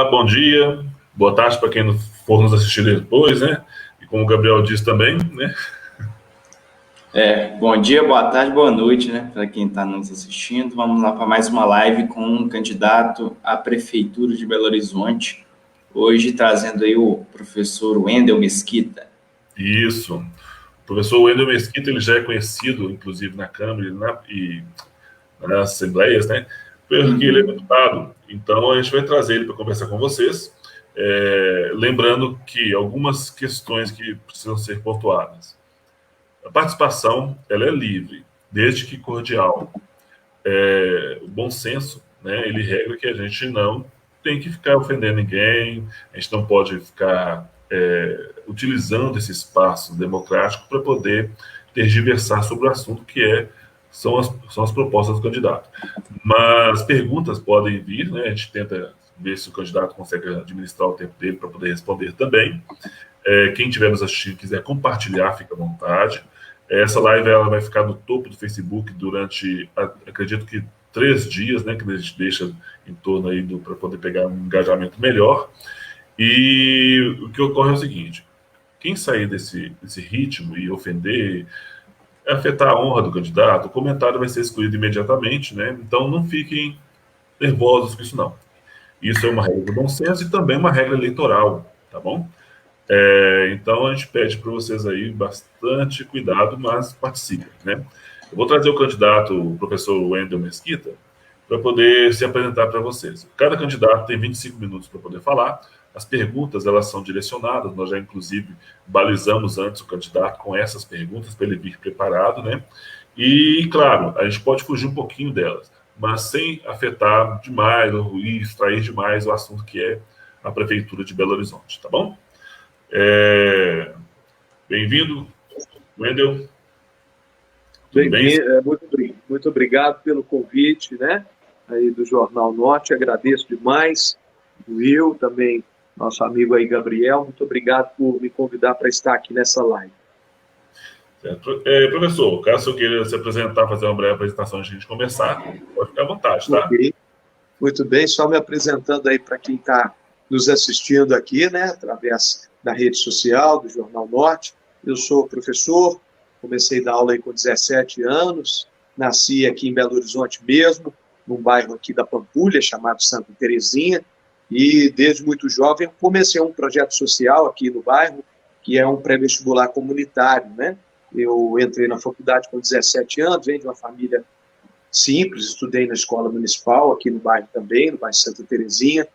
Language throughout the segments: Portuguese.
Olá, bom dia, boa tarde para quem for nos assistir depois, né? E como o Gabriel disse também, né? Bom dia, boa tarde, boa noite, né? Para quem está nos assistindo. Vamos lá para mais uma live com um candidato à Prefeitura de Belo Horizonte. Hoje trazendo aí o professor Wendel Mesquita. Isso. O professor Wendel Mesquita, ele já é conhecido, inclusive, na Câmara e nas assembleias, né? Porque ele é deputado. Então, a gente vai trazer ele para conversar com vocês. Lembrando que algumas questões que precisam ser pontuadas. A participação, ela é livre, desde que cordial. O bom senso, né? Ele regra que a gente não tem que ficar ofendendo ninguém, a gente não pode ficar utilizando esse espaço democrático para poder tergiversar sobre o assunto que são as propostas do candidato. Mas perguntas podem vir, né? A gente tenta ver se o candidato consegue administrar o tempo dele para poder responder também. Quem estiver nos assistindo e quiser compartilhar, fica à vontade. Essa live ela vai ficar no topo do Facebook durante, acredito que 3 dias, né? Que a gente deixa em torno aí para poder pegar um engajamento melhor. E o que ocorre é o seguinte: quem sair desse ritmo e ofender, afetar a honra do candidato, o comentário vai ser excluído imediatamente, né? Então não fiquem nervosos com isso, não. Isso é uma regra do bom senso e também uma regra eleitoral, tá bom? Então a gente pede para vocês aí bastante cuidado, mas participem, né? Eu vou trazer o candidato, o professor Wendel Mesquita, para poder se apresentar para vocês. Cada candidato tem 25 minutos para poder falar. As perguntas, elas são direcionadas, nós já inclusive balizamos antes o candidato com essas perguntas para ele vir preparado, né? E, claro, a gente pode fugir um pouquinho delas, mas sem afetar demais ou extrair demais o assunto que é a Prefeitura de Belo Horizonte, tá bom? Bem-vindo, Wendel. Muito obrigado pelo convite, né? Aí do Jornal Norte, agradeço demais. O Will, também nosso amigo aí, Gabriel, muito obrigado por me convidar para estar aqui nessa live. Certo. Professor, caso eu queira se apresentar, fazer uma breve apresentação antes de a gente começar, pode ficar à vontade, tá? Okay. Muito bem, só me apresentando aí para quem está nos assistindo aqui, né, através da rede social do Jornal Norte. Eu sou professor, comecei a dar aula aí com 17 anos, nasci aqui em Belo Horizonte mesmo, num bairro aqui da Pampulha, chamado Santa Terezinha, e desde muito jovem comecei um projeto social aqui no bairro, que é um pré-vestibular comunitário, né? Eu entrei na faculdade com 17 anos, venho de uma família simples, estudei na escola municipal aqui no bairro também, no bairro Santa Terezinha,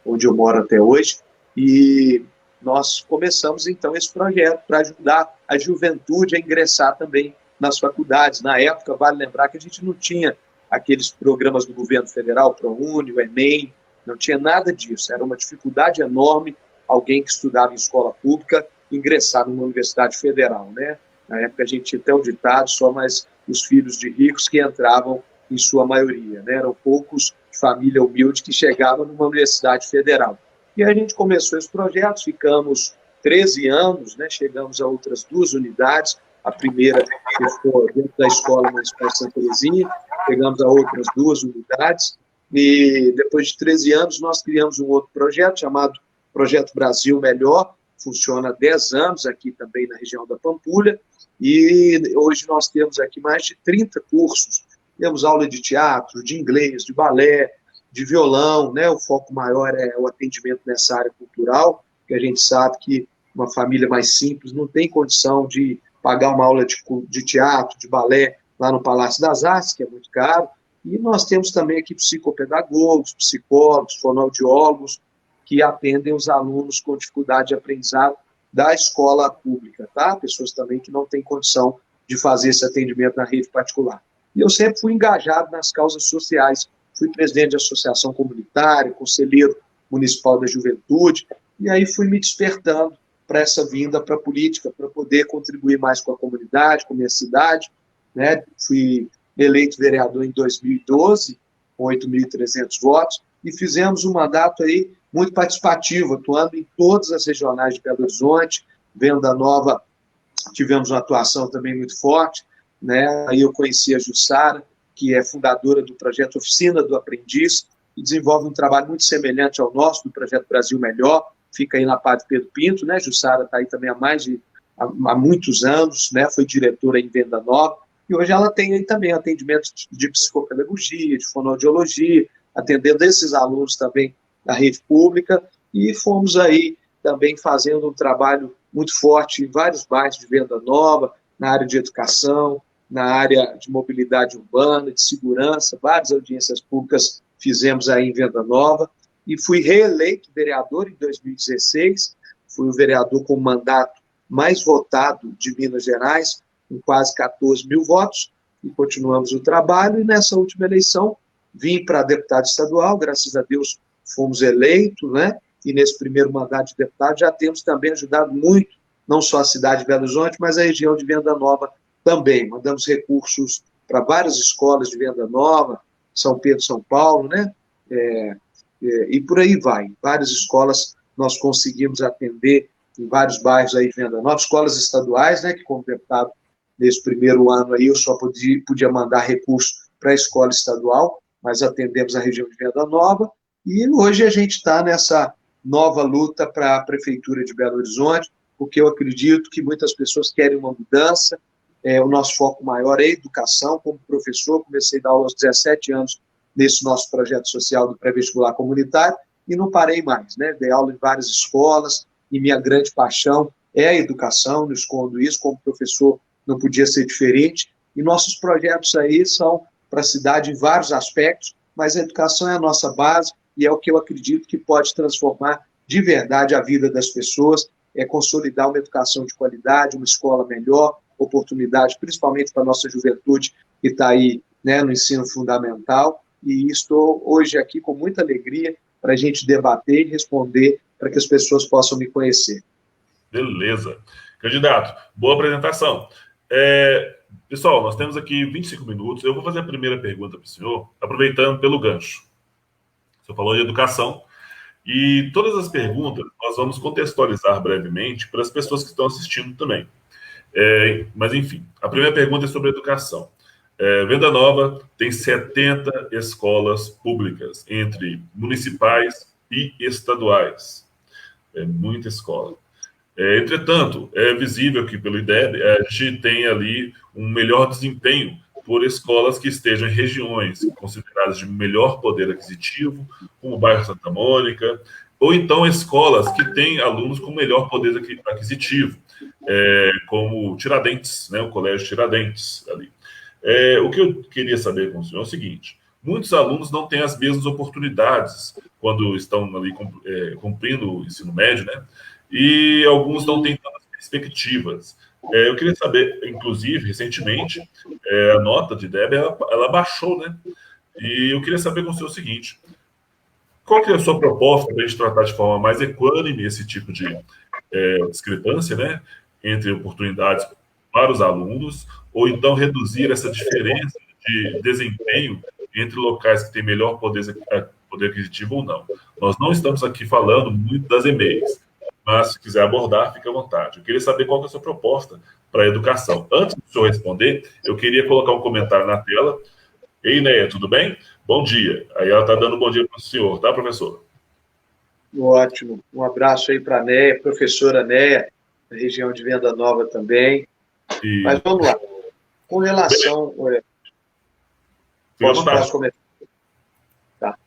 onde eu moro até hoje, e nós começamos então esse projeto para ajudar a juventude a ingressar também nas faculdades. Na época, vale lembrar que a gente não tinha aqueles programas do governo federal, o ProUni, o Enem, não tinha nada disso, era uma dificuldade enorme alguém que estudava em escola pública ingressar numa universidade federal, né? Na época a gente tinha até o ditado, só mais os filhos de ricos que entravam em sua maioria, né? Eram poucos de família humilde que chegavam numa universidade federal. E a gente começou esse projeto, ficamos 13 anos, né? Chegamos a outras 2 unidades, a primeira ficou dentro da Escola Municipal de Santa Terezinha, chegamos a outras 2 unidades, e depois de 13 anos nós criamos um outro projeto chamado Projeto Brasil Melhor, funciona há 10 anos aqui também na região da Pampulha, e hoje nós temos aqui mais de 30 cursos. Temos aula de teatro, de inglês, de balé, de violão, né? O foco maior é o atendimento nessa área cultural, que a gente sabe que uma família mais simples não tem condição de pagar uma aula de teatro, de balé, lá no Palácio das Artes, que é muito caro. E nós temos também aqui psicopedagogos, psicólogos, fonoaudiólogos, que atendem os alunos com dificuldade de aprendizado da escola pública, tá? Pessoas também que não têm condição de fazer esse atendimento na rede particular. E eu sempre fui engajado nas causas sociais, fui presidente de associação comunitária, conselheiro municipal da juventude, e aí fui me despertando para essa vinda para a política, para poder contribuir mais com a comunidade, com a minha cidade, né? Fui eleito vereador em 2012, com 8.300 votos, e fizemos um mandato aí muito participativo, atuando em todas as regionais de Belo Horizonte. Venda Nova, tivemos uma atuação também muito forte, né? Aí eu conheci a Jussara, que é fundadora do projeto Oficina do Aprendiz, que desenvolve um trabalho muito semelhante ao nosso, do Projeto Brasil Melhor, fica aí na Padre Pedro Pinto, né? Jussara está aí também há muitos anos, né? Foi diretora em Venda Nova, e hoje ela tem aí também atendimento de psicopedagogia, de fonoaudiologia, atendendo esses alunos também da rede pública, e fomos aí também fazendo um trabalho muito forte em vários bairros de Venda Nova, na área de educação, na área de mobilidade urbana, de segurança, várias audiências públicas fizemos aí em Venda Nova, e fui reeleito vereador em 2016, fui o vereador com o mandato mais votado de Minas Gerais, com quase 14 mil votos, e continuamos o trabalho, e nessa última eleição vim para deputado estadual, graças a Deus fomos eleitos, né? E nesse primeiro mandato de deputado já temos também ajudado muito, não só a cidade de Belo Horizonte, mas a região de Venda Nova também. Mandamos recursos para várias escolas de Venda Nova, São Pedro, São Paulo, né? E por aí vai. Várias escolas nós conseguimos atender em vários bairros aí de Venda Nova, escolas estaduais, né? Que como deputado nesse primeiro ano aí eu só podia mandar recursos para a escola estadual, mas atendemos a região de Venda Nova, e hoje a gente está nessa nova luta para a Prefeitura de Belo Horizonte, porque eu acredito que muitas pessoas querem uma mudança. O nosso foco maior é a educação. Como professor, comecei a dar aula aos 17 anos nesse nosso projeto social do pré-vestibular comunitário, e não parei mais, né? Dei aula em várias escolas, e minha grande paixão é a educação, não escondo isso, como professor não podia ser diferente, e nossos projetos aí são para a cidade em vários aspectos, mas a educação é a nossa base, e é o que eu acredito que pode transformar de verdade a vida das pessoas, é consolidar uma educação de qualidade, uma escola melhor, oportunidade, principalmente para a nossa juventude que está aí, né, no ensino fundamental, e estou hoje aqui com muita alegria para a gente debater e responder para que as pessoas possam me conhecer. Beleza. Candidato, boa apresentação. Pessoal, nós temos aqui 25 minutos. Eu vou fazer a primeira pergunta para o senhor, aproveitando pelo gancho. O senhor falou de educação, e todas as perguntas nós vamos contextualizar brevemente para as pessoas que estão assistindo também. Mas, enfim, a primeira pergunta é sobre educação. Venda Nova tem 70 escolas públicas, entre municipais e estaduais. É muita escola. Entretanto, é visível que pelo IDEB a gente tem ali um melhor desempenho por escolas que estejam em regiões consideradas de melhor poder aquisitivo, como o bairro Santa Mônica, ou então escolas que têm alunos com melhor poder aquisitivo, como Tiradentes, né, o Colégio Tiradentes ali. O que eu queria saber com o senhor é o seguinte: muitos alunos não têm as mesmas oportunidades quando estão ali cumprindo o ensino médio, né? E alguns não têm tantas perspectivas. Eu queria saber, inclusive, recentemente, a nota de IDEB, ela baixou, né? E eu queria saber com o senhor o seguinte: qual que é a sua proposta para a gente tratar de forma mais equânime esse tipo de discrepância, né, entre oportunidades para os alunos, ou então reduzir essa diferença de desempenho entre locais que têm melhor poder aquisitivo ou não? Nós não estamos aqui falando muito das EMEIs, mas se quiser abordar, fique à vontade. Eu queria saber qual que é a sua proposta para a educação. Antes do senhor responder, eu queria colocar um comentário na tela. Ei, Neia, tudo bem? Bom dia. Aí ela está dando bom dia para o senhor, tá, professor? Ótimo. Um abraço aí para a Neia, professora Neia, da região de Venda Nova também. Mas vamos lá. Com relação... Posso comentar? Tá.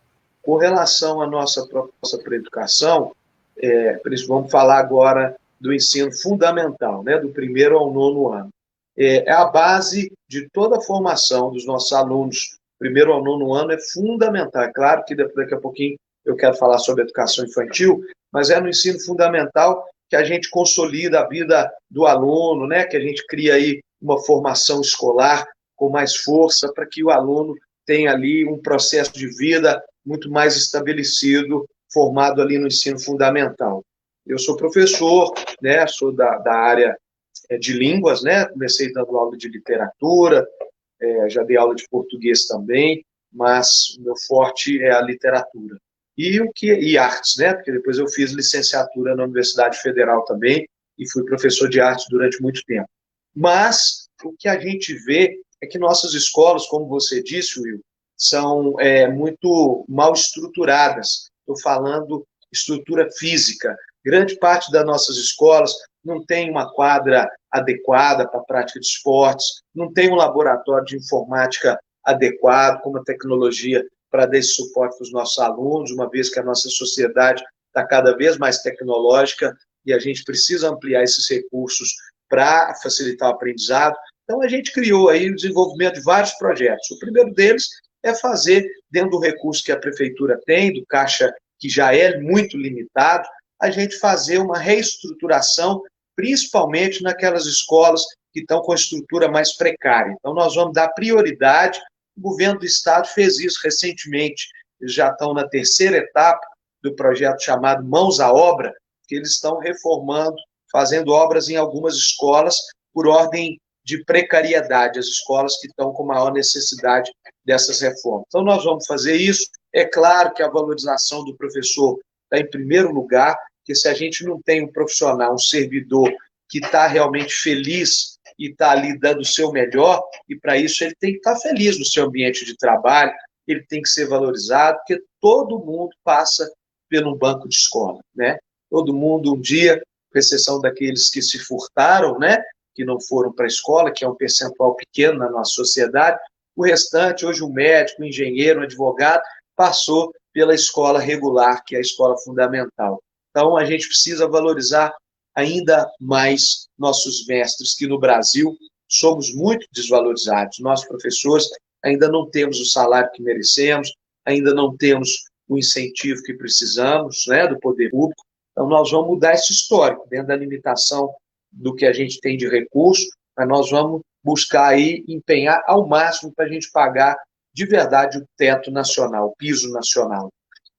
Com relação à nossa proposta para a educação, vamos falar agora do ensino fundamental, né, do 1º ao 9º ano. É a base de toda a formação dos nossos alunos. 1º ao 9º ano é fundamental. É claro que daqui a pouquinho eu quero falar sobre educação infantil, mas é no ensino fundamental que a gente consolida a vida do aluno, né, que a gente cria aí uma formação escolar com mais força para que o aluno tenha ali um processo de vida muito mais estabelecido, formado ali no ensino fundamental. Eu sou professor, né, sou da área de línguas, né, comecei dando aula de literatura, já dei aula de português também, mas o meu forte é a literatura. E artes, né, porque depois eu fiz licenciatura na Universidade Federal também, e fui professor de artes durante muito tempo. Mas o que a gente vê é que nossas escolas, como você disse, Will, são muito mal estruturadas. Estou falando estrutura física. Grande parte das nossas escolas não tem uma quadra adequada para a prática de esportes, não tem um laboratório de informática adequado, com uma tecnologia para dar esse suporte para os nossos alunos, uma vez que a nossa sociedade está cada vez mais tecnológica e a gente precisa ampliar esses recursos para facilitar o aprendizado. Então, a gente criou aí o desenvolvimento de vários projetos. O primeiro deles é fazer, dentro do recurso que a prefeitura tem, do caixa que já é muito limitado, a gente fazer uma reestruturação, principalmente naquelas escolas que estão com a estrutura mais precária. Então, nós vamos dar prioridade. O governo do estado fez isso recentemente. Eles já estão na terceira etapa do projeto chamado Mãos à Obra, que eles estão reformando, fazendo obras em algumas escolas por ordem de precariedade, as escolas que estão com maior necessidade dessas reformas. Então, nós vamos fazer isso. É claro que a valorização do professor está em primeiro lugar, porque se a gente não tem um profissional, um servidor que está realmente feliz e está ali dando o seu melhor, e para isso ele tem que estar feliz no seu ambiente de trabalho, ele tem que ser valorizado, porque todo mundo passa por um banco de escola, né? Todo mundo um dia, com exceção daqueles que se furtaram, né? Que não foram para a escola, que é um percentual pequeno na nossa sociedade, o restante, hoje um médico, um engenheiro, um advogado, passou pela escola regular, que é a escola fundamental. Então, a gente precisa valorizar ainda mais nossos mestres, que no Brasil somos muito desvalorizados. Nós, professores, ainda não temos o salário que merecemos, ainda não temos o incentivo que precisamos, né, do poder público. Então, nós vamos mudar esse histórico, dentro da limitação do que a gente tem de recurso, mas nós vamos buscar aí empenhar ao máximo para a gente pagar de verdade o teto nacional, o piso nacional.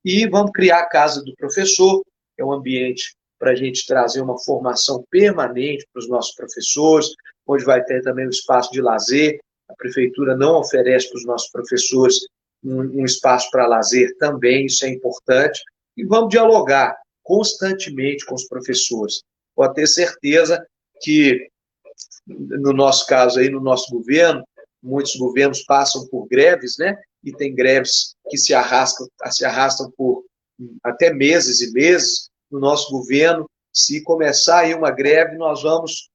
E vamos criar a Casa do Professor, que é um ambiente para a gente trazer uma formação permanente para os nossos professores, onde vai ter também um espaço de lazer. A prefeitura não oferece para os nossos professores um espaço para lazer também, isso é importante. E vamos dialogar constantemente com os professores. Pode ter certeza que, no nosso caso aí, no nosso governo, muitos governos passam por greves, né? E tem greves que se arrastam por até meses e meses. No nosso governo, se começar aí uma greve, nós vamos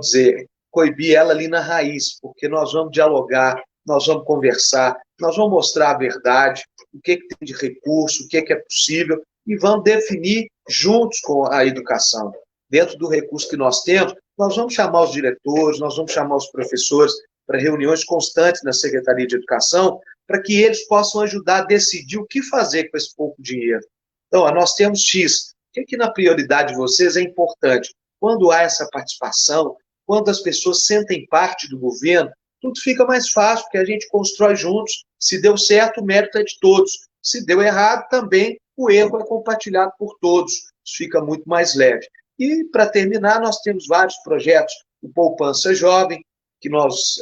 dizer, coibir ela ali na raiz, porque nós vamos dialogar, nós vamos conversar, nós vamos mostrar a verdade, o que tem de recurso, o que é possível, e vamos definir juntos com a educação. Dentro do recurso que nós temos, nós vamos chamar os diretores, nós vamos chamar os professores para reuniões constantes na Secretaria de Educação, para que eles possam ajudar a decidir o que fazer com esse pouco dinheiro. Então, nós temos X. O que na prioridade de vocês é importante? Quando há essa participação, quando as pessoas sentem parte do governo, tudo fica mais fácil, porque a gente constrói juntos. Se deu certo, o mérito é de todos. Se deu errado, também o erro é compartilhado por todos. Isso fica muito mais leve. E, para terminar, nós temos vários projetos. O Poupança Jovem, que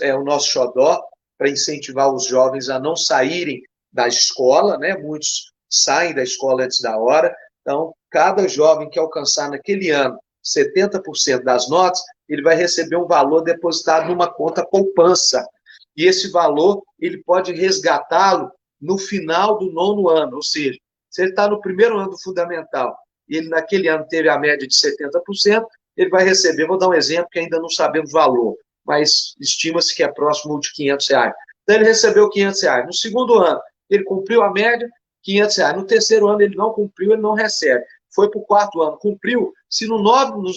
é o nosso xodó, para incentivar os jovens a não saírem da escola, né? Muitos saem da escola antes da hora. Então, cada jovem que alcançar naquele ano 70% das notas, ele vai receber um valor depositado numa conta poupança. E esse valor, ele pode resgatá-lo no final do 9º ano. Ou seja, se ele está no primeiro ano do fundamental, e ele naquele ano teve a média de 70%, ele vai receber, vou dar um exemplo que ainda não sabemos o valor, mas estima-se que é próximo de R$500. Então, ele recebeu R$500. No segundo ano, ele cumpriu a média, R$500. No terceiro ano, ele não cumpriu, ele não recebe. Foi para o quarto ano, cumpriu. Se nos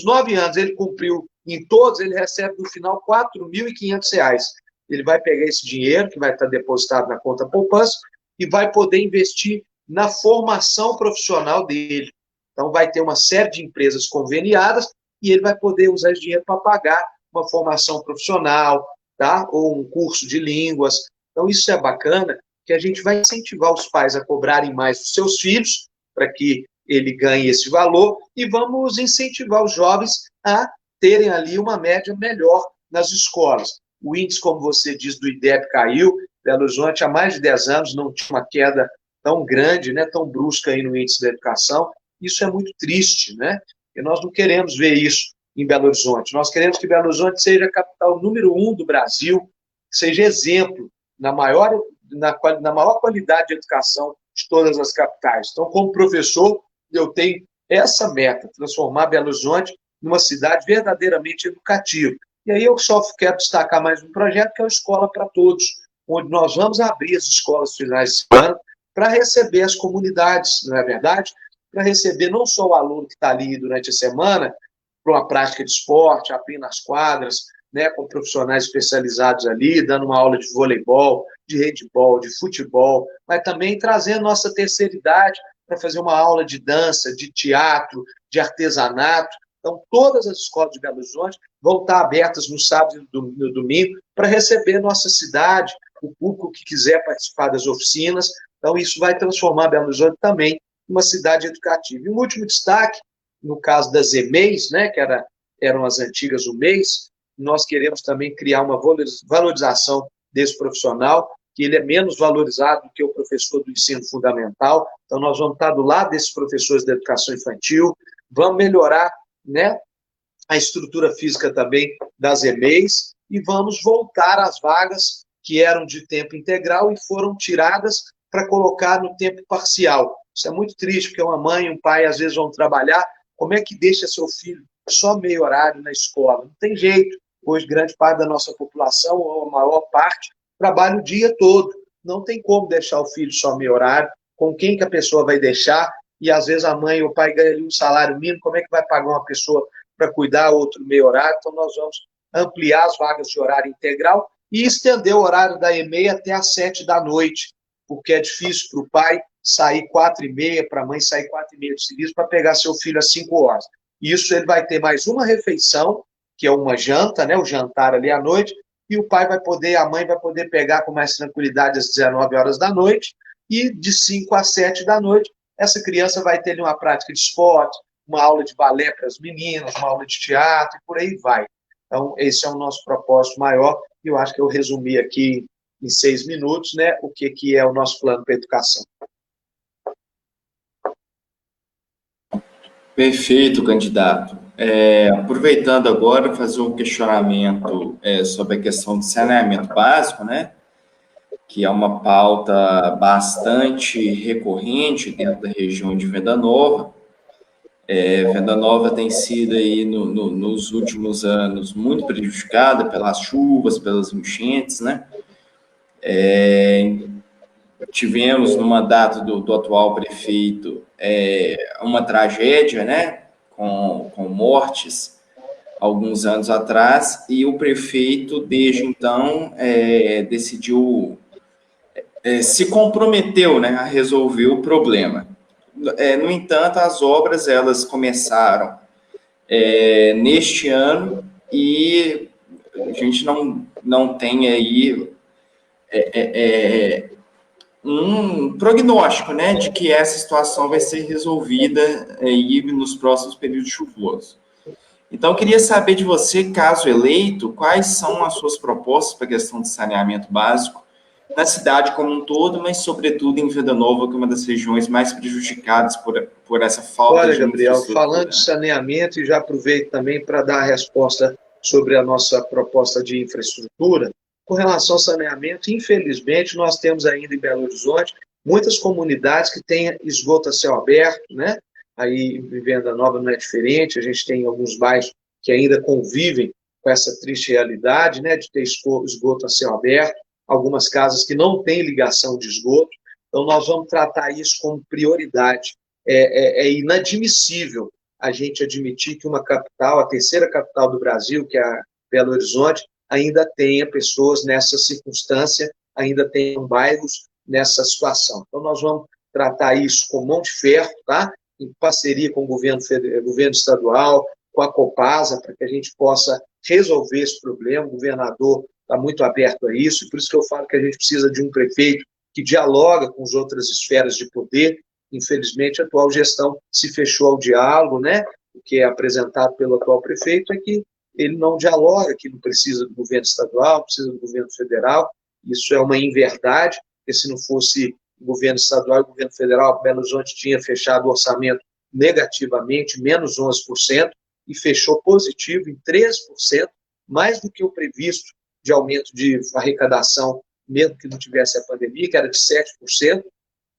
9 anos ele cumpriu em todos, ele recebe no final R$4.500. Ele vai pegar esse dinheiro, que vai estar depositado na conta poupança, e vai poder investir na formação profissional dele. Então, vai ter uma série de empresas conveniadas e ele vai poder usar esse dinheiro para pagar uma formação profissional, tá? Ou um curso de línguas. Então, isso é bacana, que a gente vai incentivar os pais a cobrarem mais dos seus filhos, para que ele ganhe esse valor, e vamos incentivar os jovens a terem ali uma média melhor nas escolas. O índice, como você diz, do IDEB caiu. Belo Horizonte, há mais de 10 anos, não tinha uma queda tão grande, né, tão brusca aí no índice da educação. Isso é muito triste, né? E nós não queremos ver isso em Belo Horizonte. Nós queremos que Belo Horizonte seja a capital número 1 do Brasil, seja exemplo na maior qualidade de educação de todas as capitais. Então, como professor, eu tenho essa meta, transformar Belo Horizonte numa cidade verdadeiramente educativa. E aí eu só quero destacar mais um projeto, que é o Escola para Todos, onde nós vamos abrir as escolas finais de semana para receber as comunidades, não é verdade? Para receber não só o aluno que está ali durante a semana, para uma prática de esporte, abrindo as quadras, né, com profissionais especializados ali, dando uma aula de voleibol, de handebol, de futebol, mas também trazendo nossa terceira idade para fazer uma aula de dança, de teatro, de artesanato. Então, todas as escolas de Belo Horizonte vão estar abertas no sábado e no domingo para receber nossa cidade, o público que quiser participar das oficinas. Então, isso vai transformar Belo Horizonte também em uma cidade educativa. E um último destaque, no caso das EMEIs, né, que eram as antigas UMEIs, nós queremos também criar uma valorização desse profissional, que ele é menos valorizado do que o professor do ensino fundamental. Então, nós vamos estar do lado desses professores da educação infantil, vamos melhorar, né, a estrutura física também das EMEIs e vamos voltar às vagas que eram de tempo integral e foram tiradas para colocar no tempo parcial. Isso é muito triste, porque uma mãe e um pai às vezes vão trabalhar, como é que deixa seu filho só meio horário na escola? Não tem jeito, pois grande parte da nossa população, ou a maior parte, trabalha o dia todo. Não tem como deixar o filho só meio horário, com quem que a pessoa vai deixar, e às vezes a mãe ou o pai ganham ali um salário mínimo, como é que vai pagar uma pessoa para cuidar, outro meio horário? Então nós vamos ampliar as vagas de horário integral e estender o horário da EMEI até às 7 da noite, porque é difícil para o pai sair 4h30, para a mãe sair 4h30 de serviço para pegar seu filho às 5 horas. Isso ele vai ter mais uma refeição, que é uma janta, né, o jantar ali à noite, e o pai vai poder, a mãe vai poder pegar com mais tranquilidade às 19 horas da noite, e de 5 às 7 da noite, essa criança vai ter uma prática de esporte, uma aula de balé para as meninas, uma aula de teatro, e por aí vai. Então, esse é o nosso propósito maior, e eu acho que eu resumi aqui em 6 minutos, né, o que é o nosso plano para a educação. Perfeito, candidato. Aproveitando agora, fazer um questionamento sobre a questão do saneamento básico, né? Que é uma pauta bastante recorrente dentro da região de Venda Nova. Venda Nova tem sido aí nos últimos anos muito prejudicada pelas chuvas, pelas enchentes, né? Tivemos no mandato do atual prefeito uma tragédia, né, com mortes alguns anos atrás, e o prefeito, desde então, decidiu, se comprometeu, né, a resolver o problema. No entanto, as obras elas começaram neste ano e a gente não tem aí um prognóstico, né, de que essa situação vai ser resolvida aí nos próximos períodos chuvosos. Então, eu queria saber de você, caso eleito, quais são as suas propostas para a questão de saneamento básico na cidade como um todo, mas, sobretudo, em Venda Nova, que é uma das regiões mais prejudicadas por essa falta de Gabriel, infraestrutura. falando de saneamento, e já aproveito também para dar a resposta sobre a nossa proposta de infraestrutura. Com relação ao saneamento, infelizmente, nós temos ainda em Belo Horizonte muitas comunidades que têm esgoto a céu aberto, né? Aí em Venda Nova não é diferente, a gente tem alguns bairros que ainda convivem com essa triste realidade, né, de ter esgoto a céu aberto, algumas casas que não têm ligação de esgoto. Então nós vamos tratar isso como prioridade. É inadmissível a gente admitir que uma capital, a terceira capital do Brasil, que é a Belo Horizonte, ainda tenha pessoas nessa circunstância, ainda tenham bairros nessa situação. Então, nós vamos tratar isso com mão de ferro, tá? Em parceria com o governo estadual, com a Copasa, para que a gente possa resolver esse problema. O governador está muito aberto a isso, e por isso que eu falo que a gente precisa de um prefeito que dialoga com as outras esferas de poder. Infelizmente, a atual gestão se fechou ao diálogo, né? O que é apresentado pelo atual prefeito é que ele não dialoga, que não precisa do governo estadual, precisa do governo federal. Isso é uma inverdade, porque se não fosse o governo estadual e o governo federal, Belo Horizonte tinha fechado o orçamento negativamente, menos 11%, e fechou positivo em 13%, mais do que o previsto de aumento de arrecadação mesmo que não tivesse a pandemia, que era de 7%,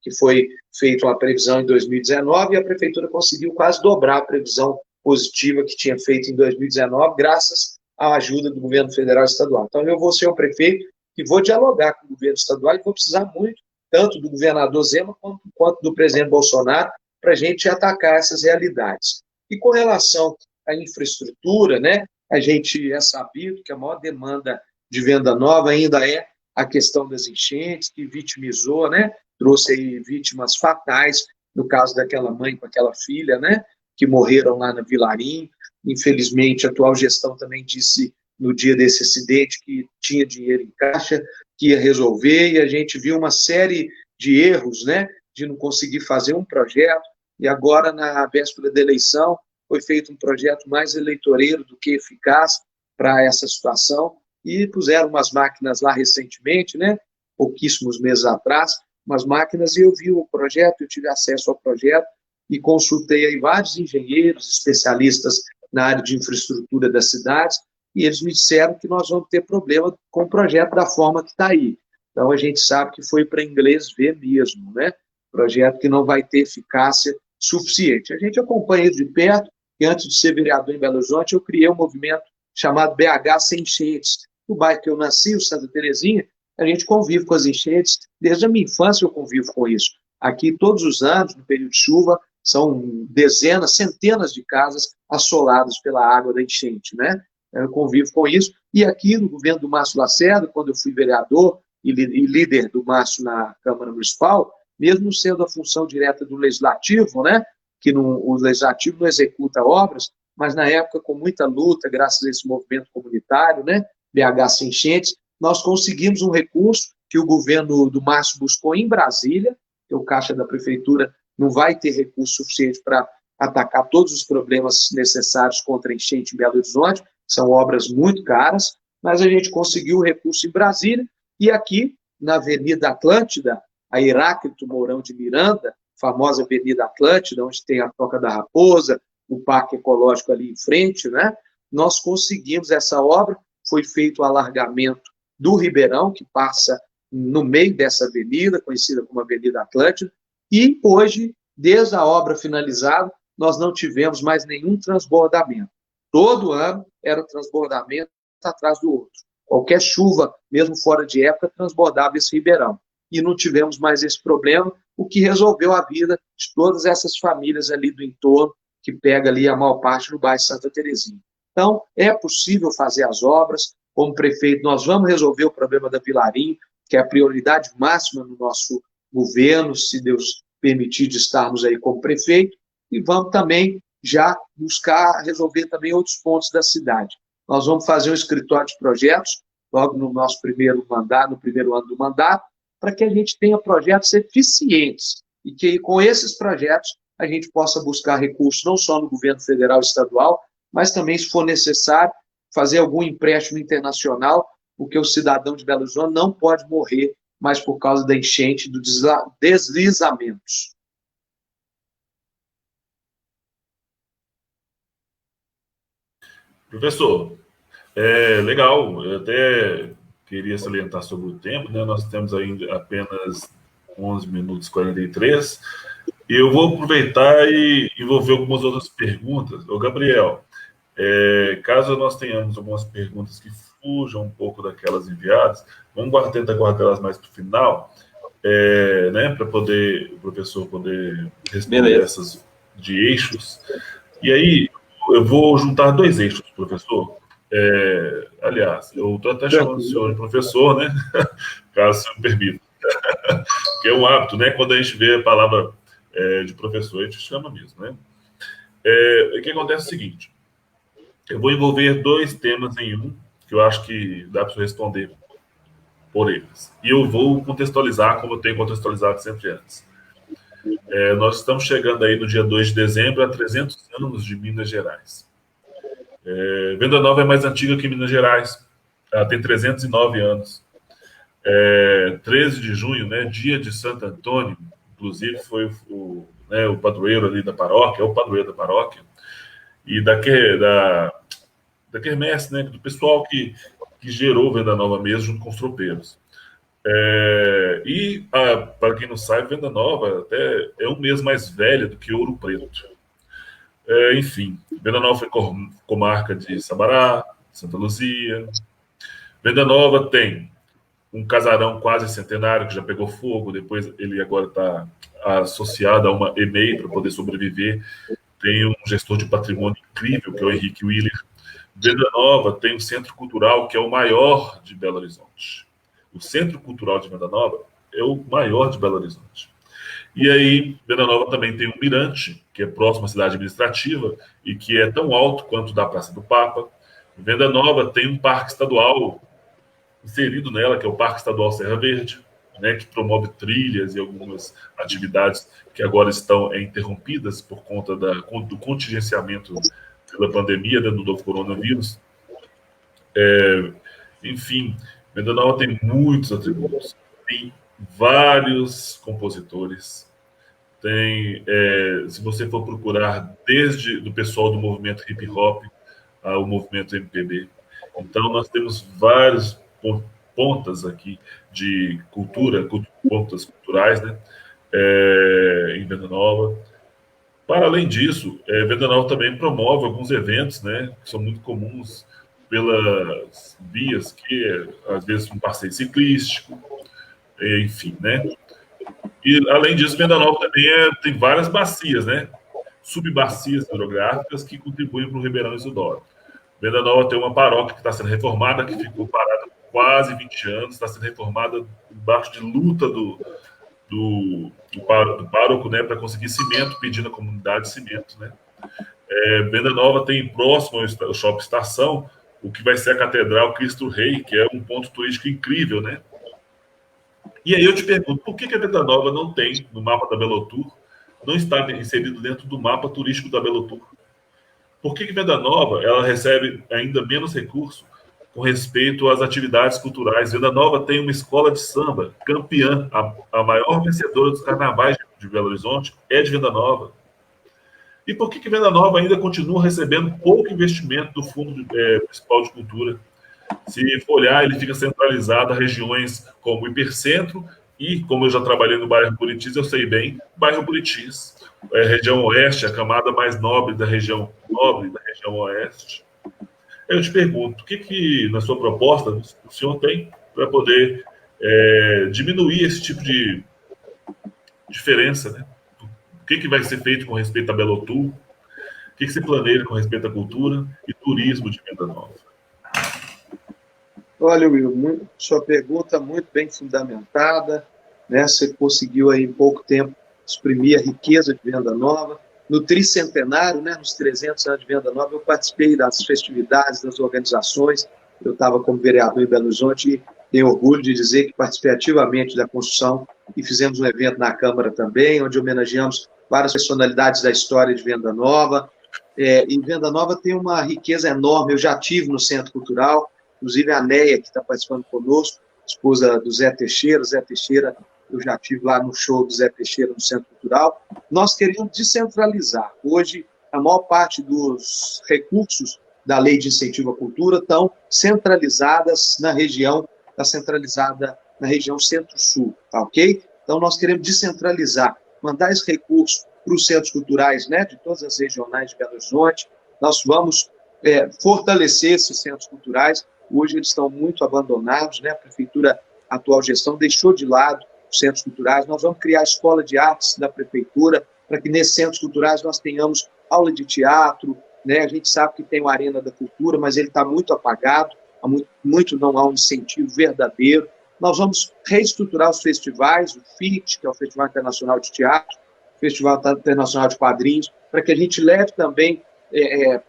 que foi feita uma previsão em 2019, e a Prefeitura conseguiu quase dobrar a previsão positiva que tinha feito em 2019, graças à ajuda do governo federal e estadual. Então, eu vou ser um prefeito que vou dialogar com o governo estadual e vou precisar muito, tanto do governador Zema quanto do presidente Bolsonaro, para a gente atacar essas realidades. E com relação à infraestrutura, né, a gente é sabido que a maior demanda de venda nova ainda é a questão das enchentes, que vitimizou, né, trouxe aí vítimas fatais, no caso daquela mãe com aquela filha, né, que morreram lá na Vilarim. Infelizmente, a atual gestão também disse, no dia desse acidente, que tinha dinheiro em caixa, que ia resolver, e a gente viu uma série de erros, né, de não conseguir fazer um projeto, e agora, na véspera da eleição, foi feito um projeto mais eleitoreiro do que eficaz para essa situação, e puseram umas máquinas lá recentemente, né, pouquíssimos meses atrás, umas máquinas, e eu vi o projeto, eu tive acesso ao projeto, e consultei aí vários engenheiros, especialistas na área de infraestrutura das cidades, e eles me disseram que nós vamos ter problema com o projeto da forma que está aí. Então, a gente sabe que foi para inglês ver mesmo, né? Projeto que não vai ter eficácia suficiente. A gente acompanha isso de perto, e antes de ser vereador em Belo Horizonte, eu criei um movimento chamado BH Sem Enchentes. No bairro que eu nasci, o Santa Terezinha, a gente convive com as enchentes, desde a minha infância eu convivo com isso. Aqui, todos os anos, no período de chuva, são dezenas, centenas de casas assoladas pela água da enchente, né? Eu convivo com isso. E aqui, no governo do Márcio Lacerda, quando eu fui vereador e líder do Márcio na Câmara Municipal, mesmo sendo a função direta do Legislativo, né? Que o Legislativo não executa obras, mas na época, com muita luta, graças a esse movimento comunitário, né? BH Sem Enchentes, nós conseguimos um recurso que o governo do Márcio buscou em Brasília, que o Caixa da Prefeitura não vai ter recurso suficiente para atacar todos os problemas necessários contra a enchente em Belo Horizonte, são obras muito caras, mas a gente conseguiu o recurso em Brasília, e aqui, na Avenida Atlântida, a Heráclito Mourão de Miranda, famosa Avenida Atlântida, onde tem a Toca da Raposa, o Parque Ecológico ali em frente, né? Nós conseguimos essa obra, foi feito o alargamento do Ribeirão, que passa no meio dessa avenida, conhecida como Avenida Atlântida, e hoje, desde a obra finalizada, nós não tivemos mais nenhum transbordamento. Todo ano era um transbordamento atrás do outro. Qualquer chuva, mesmo fora de época, transbordava esse ribeirão. E não tivemos mais esse problema, o que resolveu a vida de todas essas famílias ali do entorno, que pega ali a maior parte do bairro Santa Terezinha. Então, é possível fazer as obras. Como prefeito, nós vamos resolver o problema da Vilarim, que é a prioridade máxima no nosso governo, se Deus permitir de estarmos aí como prefeito, e vamos também já buscar resolver também outros pontos da cidade. Nós vamos fazer um escritório de projetos, logo no nosso primeiro mandato, no primeiro ano do mandato, para que a gente tenha projetos eficientes e que com esses projetos a gente possa buscar recursos não só no governo federal e estadual, mas também, se for necessário, fazer algum empréstimo internacional, porque o cidadão de Belo Horizonte não pode morrer mais por causa da enchente, dos deslizamentos. Professor, legal, eu até queria salientar sobre o tempo, né? Nós temos ainda apenas 11 minutos e 43, e eu vou aproveitar e envolver algumas outras perguntas. Ô, Gabriel, caso nós tenhamos algumas perguntas que fujam um pouco daquelas enviadas, vamos tentar guardá-las mais para o final, né? Para poder o professor poder responder essas de eixos. E aí, eu vou juntar dois eixos, professor. Aliás, eu estou até chamando o senhor de professor, né? Caso o senhor me permita. Que é um hábito, né? Quando a gente vê a palavra de professor, a gente chama mesmo, né? O que acontece é o seguinte: eu vou envolver dois temas em um, que eu acho que dá para responder por eles. E eu vou contextualizar como eu tenho contextualizado sempre antes. Nós estamos chegando aí no dia 2 de dezembro a 300 anos de Minas Gerais. Venda Nova é mais antiga que Minas Gerais. Ela tem 309 anos. 13 de junho, né, dia de Santo Antônio, inclusive foi o padroeiro ali da paróquia, é o padroeiro da paróquia, e da quermesse, né, do pessoal que gerou Venda Nova mesmo, junto com os tropeiros. Para quem não sabe, Venda Nova até é um mês mais velha do que Ouro Preto. Enfim, Venda Nova foi comarca de Sabará, Santa Luzia. Venda Nova tem um casarão quase centenário que já pegou fogo, depois ele agora está associado a uma EMEI para poder sobreviver. Tem um gestor de patrimônio incrível, que é o Henrique Willer. Venda Nova tem um centro cultural que é o maior de Belo Horizonte. O Centro Cultural de Venda Nova é o maior de Belo Horizonte. E aí, Venda Nova também tem um mirante, que é próximo à cidade administrativa e que é tão alto quanto da Praça do Papa. Venda Nova tem um parque estadual inserido nela, que é o Parque Estadual Serra Verde, né, que promove trilhas e algumas atividades que agora estão interrompidas por conta do contingenciamento pela pandemia, né, do novo coronavírus. Enfim, Venda Nova tem muitos atributos, tem vários compositores, se você for procurar desde do pessoal do movimento hip hop ao movimento MPB, então nós temos vários pontas aqui de pontas culturais, né, em Venda Nova. Para além disso, Venda Nova também promove alguns eventos, né, que são muito comuns pelas vias, que às vezes um passeio ciclístico, enfim, né. E além disso, Venda Nova também tem várias bacias, né, subbacias hidrográficas que contribuem para o Ribeirão Isidoro. Venda Nova tem uma paróquia que está sendo reformada, que ficou parada por quase 20 anos, está sendo reformada embaixo de luta do pároco, né, para conseguir cimento, pedindo à comunidade cimento, né. Venda Nova tem próximo ao Shopping Estação o que vai ser a Catedral Cristo Rei, que é um ponto turístico incrível, né. E aí eu te pergunto, por que a Venda Nova não tem no mapa da Belotour, não está inserido dentro do mapa turístico da Belotour? Por que Venda Nova ela recebe ainda menos recurso com respeito às atividades culturais? Venda Nova tem uma escola de samba campeã, a maior vencedora dos carnavais de Belo Horizonte é de Venda Nova. E por que Venda Nova ainda continua recebendo pouco investimento do Fundo Municipal de Cultura? Se for olhar, ele fica centralizado a regiões como o Hipercentro e, como eu já trabalhei no bairro Buritis, eu sei bem, bairro Buritis, região oeste, a camada mais nobre da região oeste. Eu te pergunto, o que na sua proposta o senhor tem para poder diminuir esse tipo de diferença, né? O que vai ser feito com respeito à Belotour? O que se planeja com respeito à cultura e turismo de Venda Nova? Olha, Will, sua pergunta muito bem fundamentada, né? Você conseguiu aí em pouco tempo exprimir a riqueza de Venda Nova. No tricentenário, né, nos 300 anos de Venda Nova, eu participei das festividades, das organizações. Eu estava como vereador em Belo Horizonte e tenho orgulho de dizer que participei ativamente da construção e fizemos um evento na Câmara também, onde homenageamos várias personalidades da história de Venda Nova. E Venda Nova tem uma riqueza enorme. Eu já estive no Centro Cultural, inclusive a Neia, que está participando conosco, esposa do Zé Teixeira. Zé Teixeira, eu já estive lá no show do Zé Teixeira no Centro Cultural. Nós queremos descentralizar. Hoje, a maior parte dos recursos da Lei de Incentivo à Cultura estão centralizadas na região, está centralizada na região Centro-Sul, tá ok? Então, nós queremos descentralizar, mandar esse recurso para os centros culturais, né, de todas as regionais de Belo Horizonte. Nós vamos fortalecer esses centros culturais. Hoje eles estão muito abandonados, né? A prefeitura, a atual gestão, deixou de lado os centros culturais. Nós vamos criar a escola de artes da prefeitura para que nesses centros culturais nós tenhamos aula de teatro, né? A gente sabe que tem o Arena da Cultura, mas ele está muito apagado, muito não há um incentivo verdadeiro. Nós vamos reestruturar os festivais, o FIT, que é o Festival Internacional de Teatro, o Festival Internacional de Quadrinhos, para que a gente leve também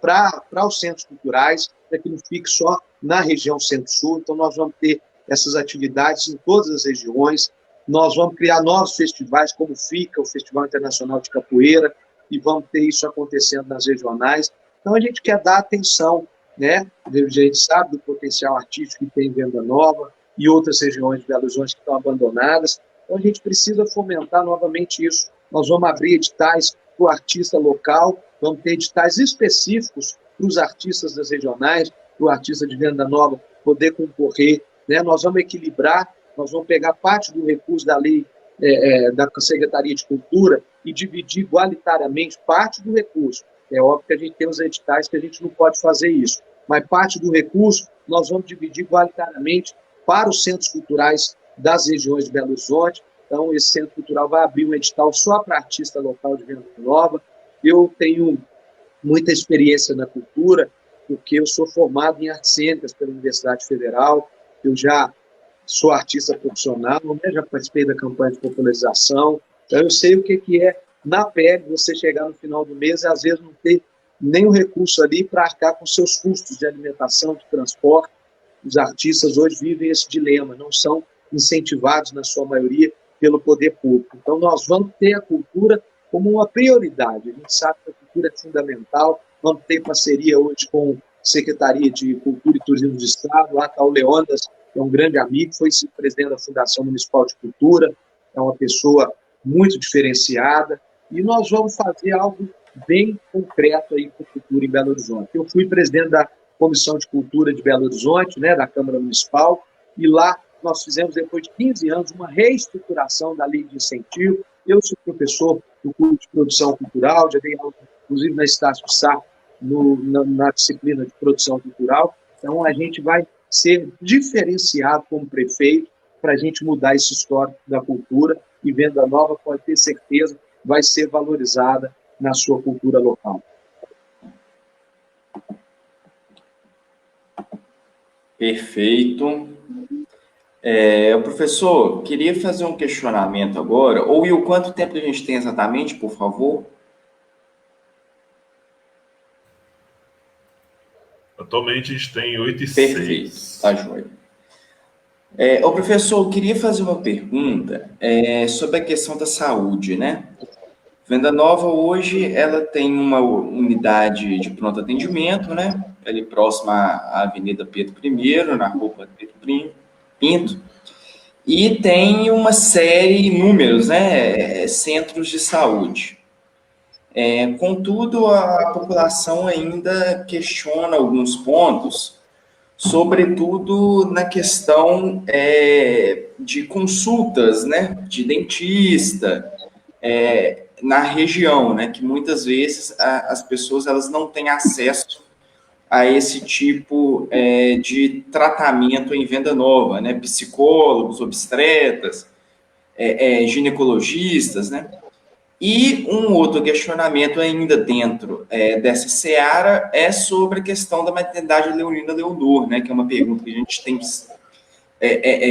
para os centros culturais, para que não fique só na região Centro-Sul. Então, nós vamos ter essas atividades em todas as regiões. Nós vamos criar novos festivais, como FICA, o Festival Internacional de Capoeira, e vamos ter isso acontecendo nas regionais. Então, a gente quer dar atenção, né? A gente sabe do potencial artístico que tem em Venda Nova e outras regiões de Belo Horizonte que estão abandonadas. Então, a gente precisa fomentar novamente isso. Nós vamos abrir editais para o artista local, vamos ter editais específicos para os artistas das regionais, para o artista de Venda Nova poder concorrer, né? Nós vamos equilibrar nós vamos pegar parte do recurso da lei da Secretaria de Cultura e dividir igualitariamente parte do recurso. É óbvio que a gente tem os editais que a gente não pode fazer isso, mas parte do recurso nós vamos dividir igualitariamente para os centros culturais das regiões de Belo Horizonte. Então, esse centro cultural vai abrir um edital só para artista local de Venda Nova. Eu tenho muita experiência na cultura, porque eu sou formado em artes cênicas pela Universidade Federal, eu já sou artista profissional, né? Já participei da campanha de popularização, então eu sei o que é, na pele, você chegar no final do mês e às vezes não ter nenhum recurso ali para arcar com seus custos de alimentação, de transporte. Os artistas hoje vivem esse dilema, não são incentivados, na sua maioria, pelo poder público. Então, nós vamos ter a cultura como uma prioridade. A gente sabe que a cultura é fundamental. Vamos ter parceria hoje com a Secretaria de Cultura e Turismo do Estado. Lá está o Leônidas, que é um grande amigo, foi presidente da Fundação Municipal de Cultura, é uma pessoa muito diferenciada. E nós vamos fazer algo bem concreto aí com a cultura em Belo Horizonte. Eu fui presidente da Comissão de Cultura de Belo Horizonte, né, da Câmara Municipal, e lá nós fizemos, depois de 15 anos, uma reestruturação da lei de incentivo. Eu sou professor do curso de produção cultural, já dei aula, inclusive, na Estácio Sá, na disciplina de produção cultural. Então, a gente vai ser diferenciado como prefeito para a gente mudar esse histórico da cultura, e Venda Nova, pode ter certeza, vai ser valorizada na sua cultura local. Perfeito. Professor, queria fazer um questionamento agora. Will, quanto tempo a gente tem exatamente, por favor? Atualmente a gente tem 8 e 6. Perfeito, tá joia. Professor, eu queria fazer uma pergunta sobre a questão da saúde, né? Venda Nova hoje, ela tem uma unidade de pronto atendimento, né? Ali próxima à Avenida Pedro I, na rua Pedro Pinto, e tem uma série, números, né? Centros de saúde. Contudo, a população ainda questiona alguns pontos, sobretudo na questão de consultas, né? De dentista, na região, né, que muitas vezes as pessoas elas não têm acesso a esse tipo de tratamento em Venda Nova, né, psicólogos, obstetras, ginecologistas, né, e um outro questionamento ainda dentro dessa seara é sobre a questão da maternidade Leonina Leonor, né, que é uma pergunta que a gente tem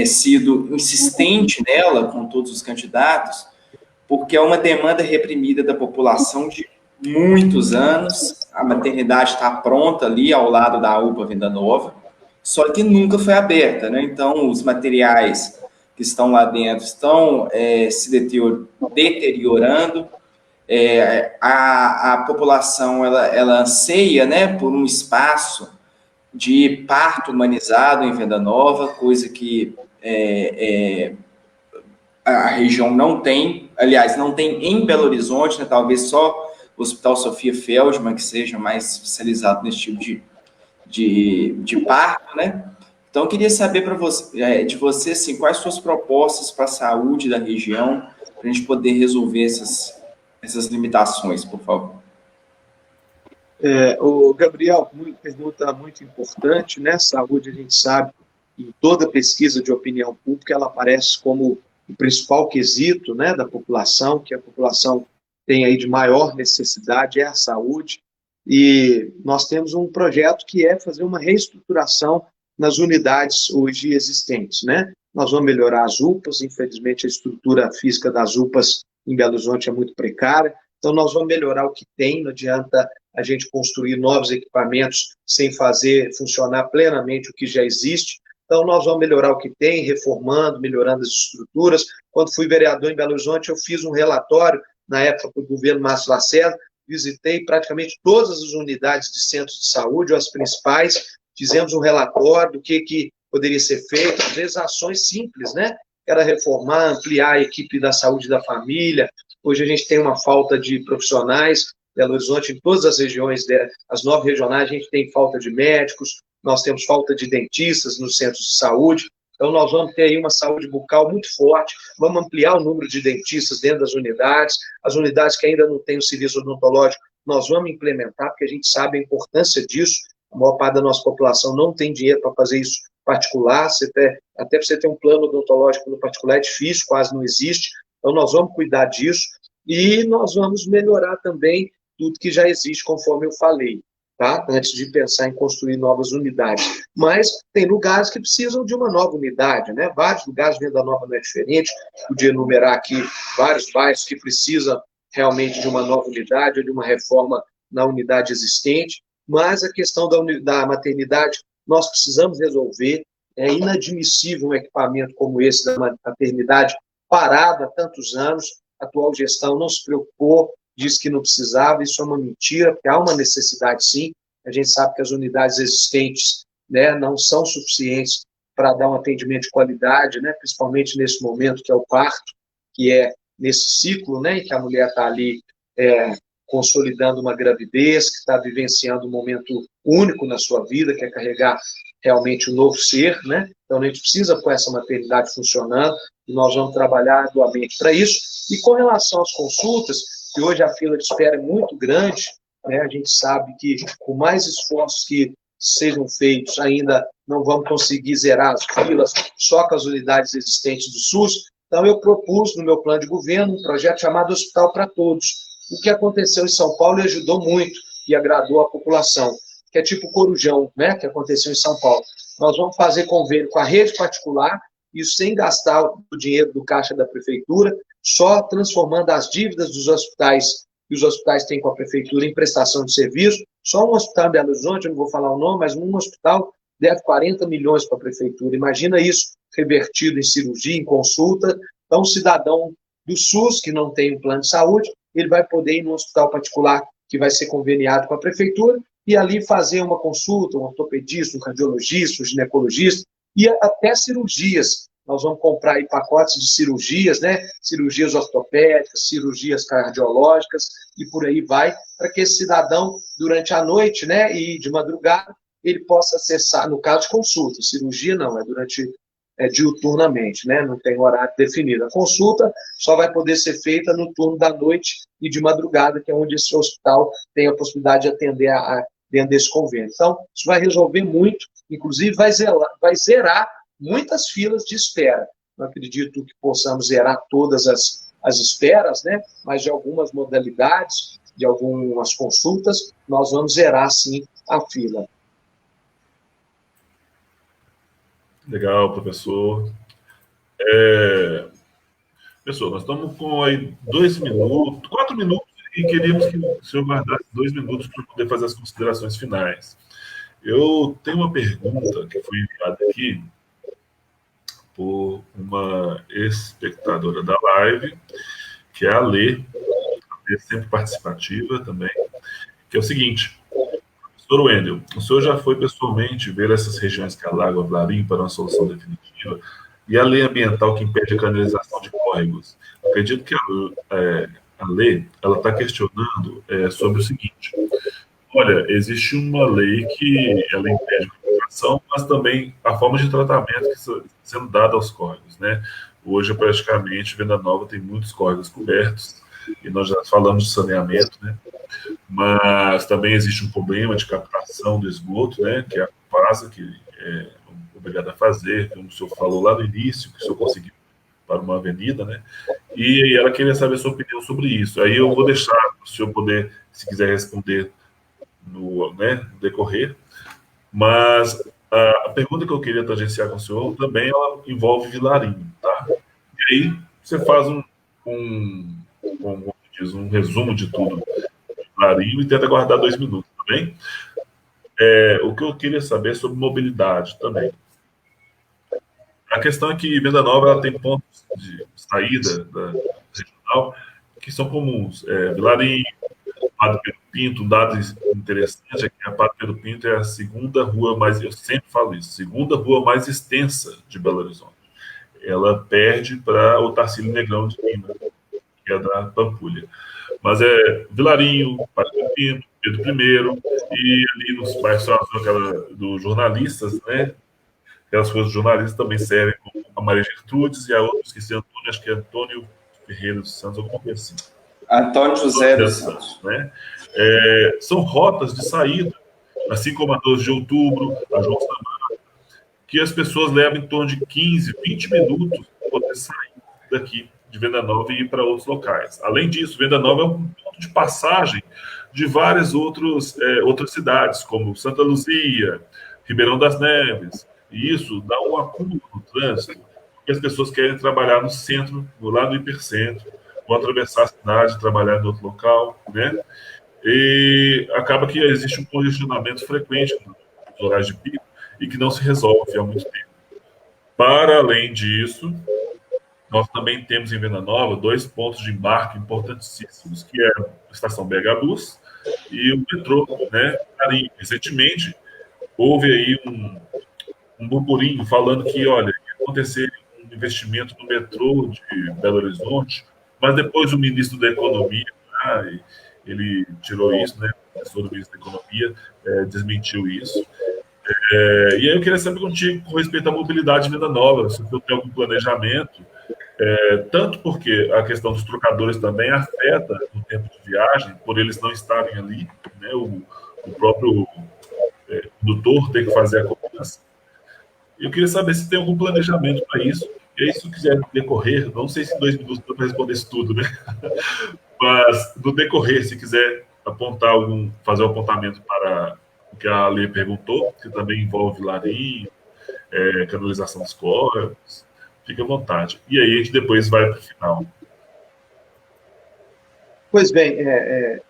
sido insistente nela com todos os candidatos, porque é uma demanda reprimida da população de muitos anos. A maternidade está pronta ali ao lado da UPA Venda Nova, só que nunca foi aberta, né? Então, os materiais que estão lá dentro estão se deteriorando. A população ela anseia, né, por um espaço de parto humanizado em Venda Nova, coisa que a região não tem, aliás, não tem em Belo Horizonte, né, talvez só o Hospital Sofia Feldman, que seja mais especializado nesse tipo de parto, né? Então, eu queria saber de você, assim, quais suas propostas para a saúde da região, para a gente poder resolver essas limitações, por favor. O Gabriel, pergunta muito importante, né? Saúde, a gente sabe, em toda pesquisa de opinião pública, ela aparece como o principal quesito, né, da população, que a população tem aí de maior necessidade, é a saúde, e nós temos um projeto que é fazer uma reestruturação nas unidades hoje existentes, né? Nós vamos melhorar as UPAs, infelizmente a estrutura física das UPAs em Belo Horizonte é muito precária, então nós vamos melhorar o que tem, não adianta a gente construir novos equipamentos sem fazer funcionar plenamente o que já existe. Então, nós vamos melhorar o que tem, reformando, melhorando as estruturas. Quando fui vereador em Belo Horizonte, eu fiz um relatório, na época do governo Márcio Lacerda, visitei praticamente todas as unidades de centros de saúde, ou as principais, fizemos um relatório do que poderia ser feito, às vezes ações simples, né? Era reformar, ampliar a equipe da saúde da família. Hoje a gente tem uma falta de profissionais, Belo Horizonte, em todas as regiões, as 9 regionais, a gente tem falta de médicos, nós temos falta de dentistas nos centros de saúde, Então, nós vamos ter aí uma saúde bucal muito forte, vamos ampliar o número de dentistas dentro das unidades, as unidades que ainda não têm o serviço odontológico, nós vamos implementar, porque a gente sabe a importância disso, a maior parte da nossa população não tem dinheiro para fazer isso particular, até para você ter um plano odontológico no particular é difícil, quase não existe, então nós vamos cuidar disso, e nós vamos melhorar também tudo que já existe, conforme eu falei, tá? Antes de pensar em construir novas unidades. Mas tem lugares que precisam de uma nova unidade, né? Vários lugares dentro da Nova não é diferente, podia enumerar aqui vários bairros que precisam realmente de uma nova unidade ou de uma reforma na unidade existente, mas a questão da maternidade nós precisamos resolver. É inadmissível um equipamento como esse da maternidade parado há tantos anos, a atual gestão não se preocupou, disse que não precisava, isso é uma mentira, porque há uma necessidade sim, a gente sabe que as unidades existentes, né, não são suficientes para dar um atendimento de qualidade, né, principalmente nesse momento que é o parto, que é nesse ciclo, né, em que a mulher está ali consolidando uma gravidez, que está vivenciando um momento único na sua vida, que é carregar realmente um novo ser, né? Então, a gente precisa pôr essa maternidade funcionando, e nós vamos trabalhar arduamente para isso. E com relação às consultas, que hoje a fila de espera é muito grande, né? A gente sabe que, com mais esforços que sejam feitos, ainda não vamos conseguir zerar as filas só com as unidades existentes do SUS. Então, eu propus, no meu plano de governo, um projeto chamado Hospital para Todos. O que aconteceu em São Paulo e ajudou muito e agradou a população, que é tipo Corujão, né, que aconteceu em São Paulo. Nós vamos fazer convênio com a rede particular, isso sem gastar o dinheiro do caixa da prefeitura, só transformando as dívidas dos hospitais, que os hospitais têm com a prefeitura em prestação de serviço. Só um hospital em Belo Horizonte, eu não vou falar o nome, mas um hospital deve 40 milhões para a prefeitura. Imagina isso revertido em cirurgia, em consulta. Então, o cidadão do SUS, que não tem um plano de saúde, ele vai poder ir num hospital particular que vai ser conveniado com a prefeitura e ali fazer uma consulta, um ortopedista, um cardiologista, um ginecologista e até cirurgias. Nós vamos comprar aí pacotes de cirurgias, né? Cirurgias ortopédicas, cirurgias cardiológicas e por aí vai, para que esse cidadão, durante a noite, né, e de madrugada, ele possa acessar, no caso de consulta, cirurgia não, é durante diuturnamente, né? Não tem horário definido. A consulta só vai poder ser feita no turno da noite e de madrugada, que é onde esse hospital tem a possibilidade de atender dentro desse convênio. Então, isso vai resolver muito, inclusive vai zerar muitas filas de espera. Não acredito que possamos zerar todas as esperas, né? Mas de algumas modalidades, de algumas consultas, nós vamos zerar, sim, a fila. Legal, professor. Professor, nós estamos com aí 4 minutos, e queríamos que o senhor guardasse 2 minutos para poder fazer as considerações finais. Eu tenho uma pergunta que foi enviada aqui por uma espectadora da live, que é a Lê, sempre participativa também, que é o seguinte: Professor Wendel, o senhor já foi pessoalmente ver essas regiões que alagam a Vilarinho para uma solução definitiva? E a lei ambiental que impede a canalização de córregos? Acredito que a lei está questionando sobre o seguinte: olha, existe uma lei que ela impede a canalização, mas também a forma de tratamento que está sendo dada aos córregos, né? Hoje, praticamente, Venda Nova tem muitos córregos cobertos, e nós já falamos de saneamento, né? Mas também existe um problema de captação do esgoto, né? Que é a Copasa, que é obrigada a fazer, como o senhor falou lá no início, que o senhor conseguiu para uma avenida, né? E ela queria saber a sua opinião sobre isso. Aí eu vou deixar o senhor poder, se quiser responder no decorrer, mas a pergunta que eu queria tangenciar com o senhor também ela envolve Vilarinho, tá? E aí você faz um resumo de tudo de Vilarinho e tenta guardar 2 minutos, tá bem? O que eu queria saber é sobre mobilidade também. A questão é que Venda Nova ela tem pontos de saída da regional que são comuns. Vilarinho, Padre Pedro Pinto, um dado interessante é que a Padre Pedro Pinto é a segunda rua mais, eu sempre falo isso, segunda rua mais extensa de Belo Horizonte. Ela perde para o Tarcílio Negrão de Lima, que é da Pampulha. Mas Vilarinho, Padre Pedro Pinto, Pedro I, e ali nos bairros dos jornalistas, né? aquelas coisas jornalistas também servem, como a Maria Gertrudes, e a outra, esqueci, Antônio, acho que é Antônio Ferreira dos Santos, alguma coisa assim. Antônio José dos Santos. Né? São rotas de saída, assim como a 12 de outubro, a João Samar, que as pessoas levam em torno de 15, 20 minutos para poder sair daqui de Venda Nova e ir para outros locais. Além disso, Venda Nova é um ponto de passagem de várias outras cidades, como Santa Luzia, Ribeirão das Neves, e isso dá um acúmulo no trânsito, porque as pessoas querem trabalhar no centro, lá no hipercentro, vão atravessar a cidade, trabalhar em outro local, né? E acaba que existe um congestionamento frequente nos horários de pico e que não se resolve há muito tempo. Para além disso, nós também temos em Venda Nova 2 pontos de embarque importantíssimos, que é a estação BH Bus e o metrô, né? Recentemente, houve aí um burburinho falando que, olha, ia acontecer um investimento no metrô de Belo Horizonte, mas depois o ministro da Economia, ele tirou isso, né? O professor do ministro da Economia desmentiu isso. E aí eu queria saber contigo, com respeito à mobilidade em Venda Nova, se você tem algum planejamento, tanto porque a questão dos trocadores também afeta o tempo de viagem, por eles não estarem ali, né? O próprio condutor tem que fazer a cobrança. Eu queria saber se tem algum planejamento para isso. E aí, se quiser decorrer, não sei se em 2 minutos dá para responder isso tudo, né? Mas no decorrer, se quiser apontar fazer um apontamento para o que a Lê perguntou, que também envolve larinho, canalização dos corpos, fique à vontade. E aí a gente depois vai para o final. Pois bem,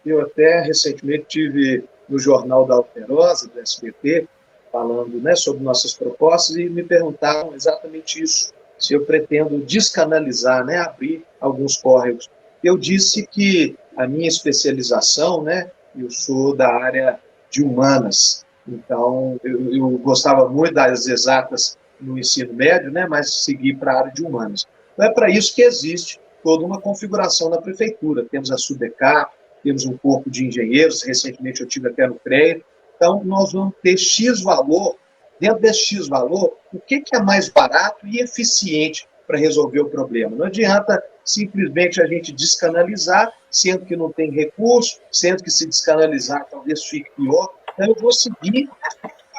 eu até recentemente tive no Jornal da Alterosa, do SBT, falando, né, sobre nossas propostas, e me perguntaram exatamente isso, se eu pretendo descanalizar, né, abrir alguns córregos. Eu disse que a minha especialização, né, eu sou da área de humanas, então eu gostava muito das exatas no ensino médio, né, mas segui para a área de humanas. Então é para isso que existe toda uma configuração na prefeitura. Temos a SUDECAP, temos um corpo de engenheiros, recentemente eu tive até no CREA. Então, nós vamos ter X valor, dentro desse X valor, o que é mais barato e eficiente para resolver o problema. Não adianta simplesmente a gente descanalizar, sendo que não tem recurso, sendo que se descanalizar talvez fique pior. Então, eu vou seguir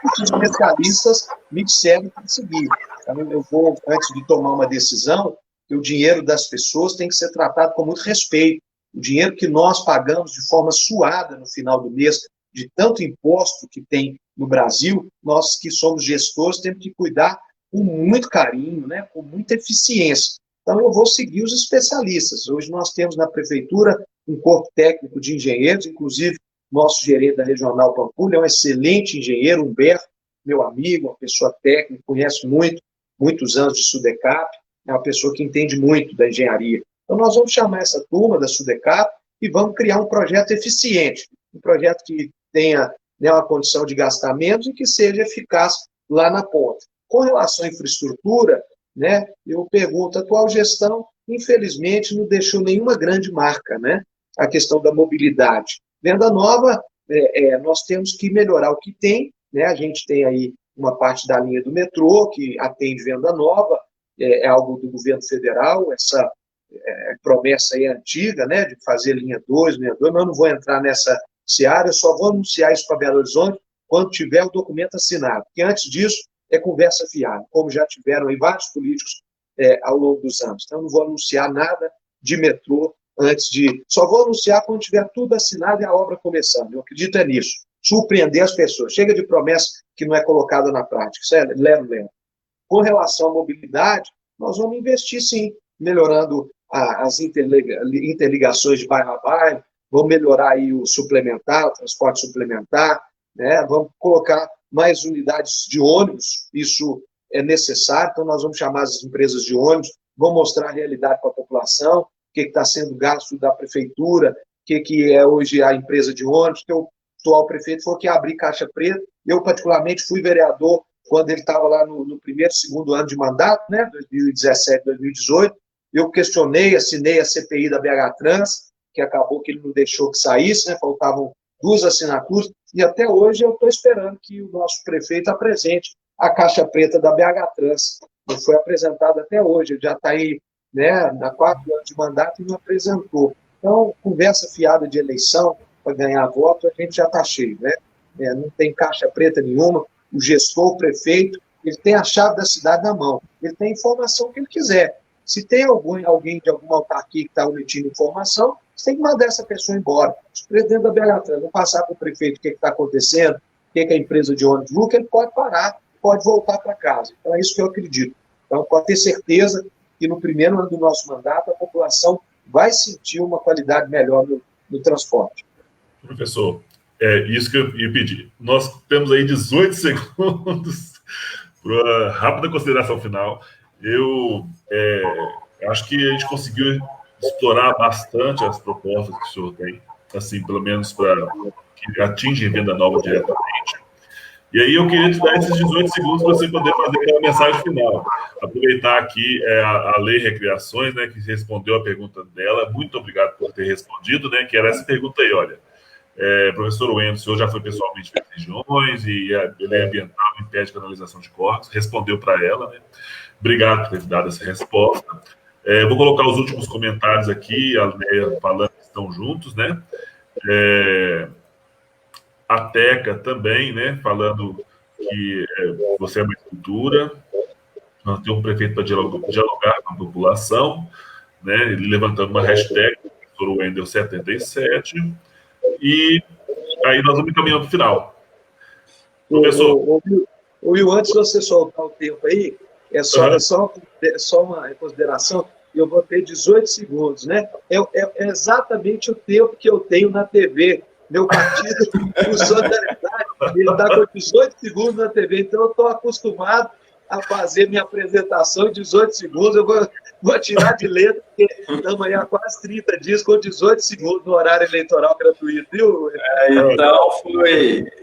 o que os especialistas me disseram para seguir. Então, eu vou, antes de tomar uma decisão, que o dinheiro das pessoas tem que ser tratado com muito respeito. O dinheiro que nós pagamos de forma suada no final do mês, de tanto imposto que tem no Brasil, nós que somos gestores temos que cuidar com muito carinho, né, com muita eficiência. Então, eu vou seguir os especialistas. Hoje nós temos na prefeitura um corpo técnico de engenheiros, inclusive nosso gerente da Regional Pampulha é um excelente engenheiro, Humberto, meu amigo, uma pessoa técnica, conhece muitos anos de SUDECAP, é uma pessoa que entende muito da engenharia. Então, nós vamos chamar essa turma da SUDECAP e vamos criar um projeto eficiente, um projeto que tenha, né, uma condição de gastar menos e que seja eficaz lá na ponta. Com relação à infraestrutura, né, eu pergunto, a atual gestão, infelizmente, não deixou nenhuma grande marca, né? A questão da mobilidade. Venda Nova, nós temos que melhorar o que tem, né? A gente tem aí uma parte da linha do metrô que atende Venda Nova, é algo do governo federal, essa promessa aí antiga, né, de fazer linha 2, mas eu não vou entrar nessa seara, eu só vou anunciar isso para Belo Horizonte quando tiver o documento assinado, porque antes disso é conversa fiada, como já tiveram aí vários políticos ao longo dos anos. Então, eu não vou anunciar nada de metrô antes de... Só vou anunciar quando tiver tudo assinado e a obra começando. Eu acredito nisso. Surpreender as pessoas. Chega de promessa que não é colocada na prática. Isso é lero. Com relação à mobilidade, nós vamos investir, sim, melhorando as interligações de bairro a bairro, vamos melhorar aí o suplementar, o transporte suplementar, né? Vamos colocar mais unidades de ônibus, isso é necessário, então nós vamos chamar as empresas de ônibus, vamos mostrar a realidade para a população, o que está sendo gasto da prefeitura, o que é hoje a empresa de ônibus, que o atual prefeito falou que ia abrir caixa preta. Eu, particularmente, fui vereador quando ele estava lá no primeiro, segundo ano de mandato, né, 2017, 2018, eu questionei, assinei a CPI da BH Trans, que acabou que ele não deixou que saísse, né, faltavam 2 assinaturas, e até hoje eu estou esperando que o nosso prefeito apresente a caixa preta da BH Trans. Não foi apresentada até hoje, ele já está aí, né, há 4 anos de mandato e não apresentou. Então, conversa fiada de eleição para ganhar voto, a gente já está cheio, né? Não tem caixa preta nenhuma, o gestor, o prefeito, ele tem a chave da cidade na mão, ele tem a informação que ele quiser. Se tem alguém de alguma autarquia que está omitindo informação, você tem que mandar essa pessoa embora. Se o presidente da BH Trans não passar para o prefeito o que está acontecendo, o que a empresa de ônibus lucra, ele pode parar, pode voltar para casa. Então, é isso que eu acredito. Então, pode ter certeza que no primeiro ano do nosso mandato, a população vai sentir uma qualidade melhor no transporte. Professor, é isso que eu ia pedir. Nós temos aí 18 segundos para rápida consideração final. Eu acho que a gente conseguiu explorar bastante as propostas que o senhor tem, assim, pelo menos para que atingem venda nova diretamente. E aí eu queria te dar esses 18 segundos para você poder fazer aquela mensagem final. Aproveitar aqui a Lei Recreações, né, que respondeu a pergunta dela. Muito obrigado por ter respondido, né, que era essa pergunta aí, olha. Professor Wendel, o senhor já foi pessoalmente em regiões e ele é ambiental, impede canalização de corpos, respondeu para ela, né? Obrigado por ter dado essa resposta. Vou colocar os últimos comentários aqui, a Leia falando que estão juntos, né? A Teca também, né? Falando que você é uma escultura, nós temos um prefeito para dialogar com a população, né? Ele levantando uma hashtag, professor Wendel 77. E aí nós vamos encaminhando para o final. Professor. Will, antes de você soltar o tempo aí, é só uma consideração, eu vou ter 18 segundos, né? É exatamente o tempo que eu tenho na TV. Meu partido, o Solidariedade, ele está com 18 segundos na TV, então eu estou acostumado a fazer minha apresentação em 18 segundos, eu vou tirar de letra, porque estamos aí há quase 30 dias com 18 segundos no horário eleitoral gratuito, viu?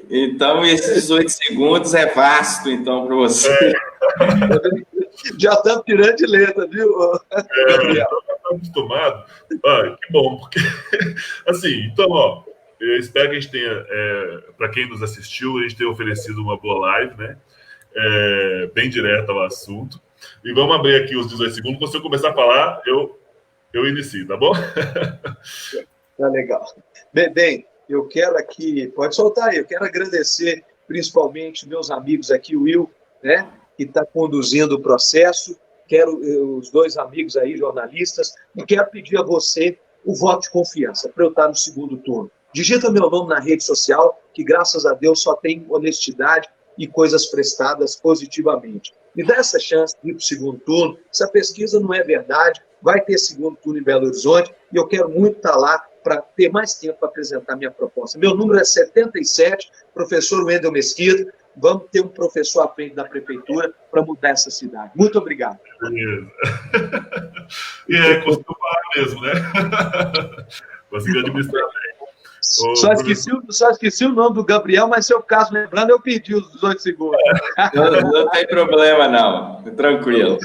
Então, esses 18 segundos é vasto, então, para você. Já estamos tirando de letra, viu, Gabriel? Estamos acostumados. Que bom, porque, assim, então, ó, eu espero que a gente tenha, para quem nos assistiu, a gente tenha oferecido uma boa live, né? Bem direto ao assunto. E vamos abrir aqui os 18 segundos. Quando você começar a falar, eu inicio, tá bom? Tá legal. Bem, eu quero aqui, pode soltar aí, eu quero agradecer principalmente meus amigos aqui, o Will, né, que está conduzindo o processo, quero os 2 amigos aí, jornalistas, e quero pedir a você o voto de confiança para eu estar no segundo turno. Digita meu nome na rede social, que graças a Deus só tem honestidade e coisas prestadas positivamente. Me dá essa chance de ir para o segundo turno. Essa pesquisa não é verdade, vai ter segundo turno em Belo Horizonte e eu quero muito estar lá para ter mais tempo para apresentar minha proposta. Meu número é 77, professor Wendel Mesquita. Vamos ter um professor à frente da prefeitura para mudar essa cidade. Muito obrigado. E conseguiu falar mesmo, né? Conseguiu administrar bem. Só esqueci o nome do Gabriel, mas se eu caso lembrando, eu perdi os 18 segundos. Não tem problema, não. Tranquilo.